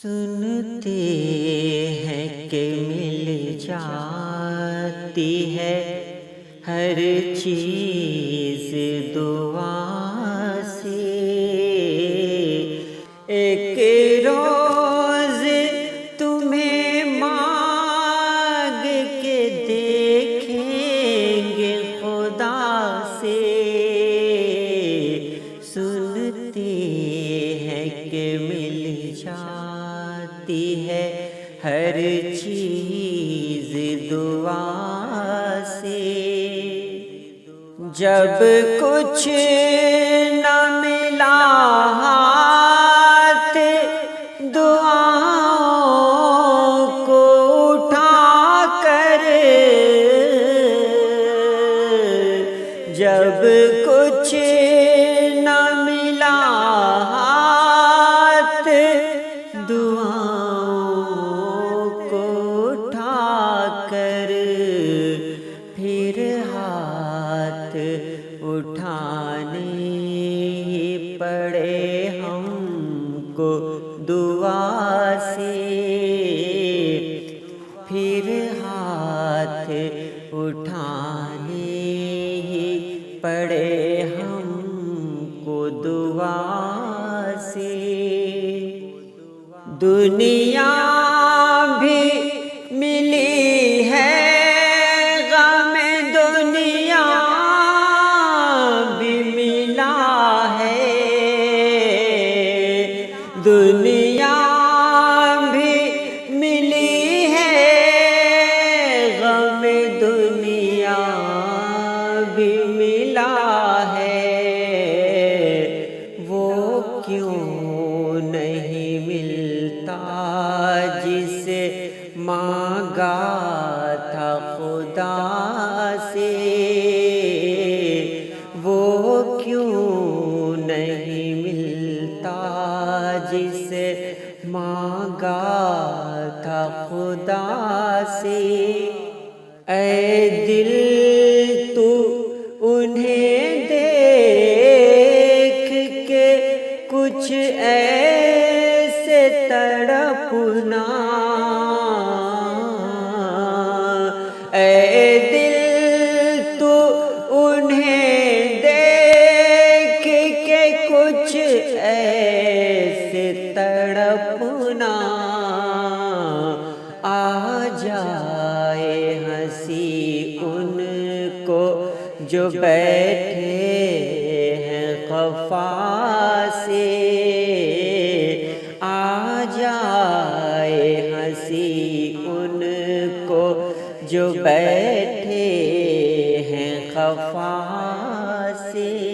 سنتے ہیں کہ مل جاتی ہے ہر چیز دعا سے۔ ایک روز تمہیں مانگ کے دیکھیں گے خدا سے۔ سنتے ہیں کہ مل جاتی ہے ہر چیز دعا سے۔ جب کچھ نہ ملا ہاتھ دعاؤں کو اٹھا کر، جب کچھ نہ ملا ہاتھ دعاؤں کو اٹھا کر، پھر ہاتھ اٹھانے ہی پڑے ہم کو دعا سے۔ پھر ہاتھ اٹھانے ہی پڑے ہم کو دعا سے۔ دنیا بھی ملی ہے غم دنیا بھی ملا ہے، دنیا بھی ملی ہے غم دنیا بھی ملا ہے، وہ کیوں نہیں ملتا جسے مانگا تھا خدا سے۔ وہ کیوں نہیں ملتا جسے مانگا تھا خدا سے۔ اے دل تو انہیں دیکھ کے کچھ ایسے تڑپنا، اے دل تو انہیں دیکھ کے کچھ ایسے تڑپنا، آ جائے ہنسی ان کو جو بیٹھے ہیں خفا سے۔ آ جائے ہنسی ان کو جو بیٹھے ہیں خفا سے۔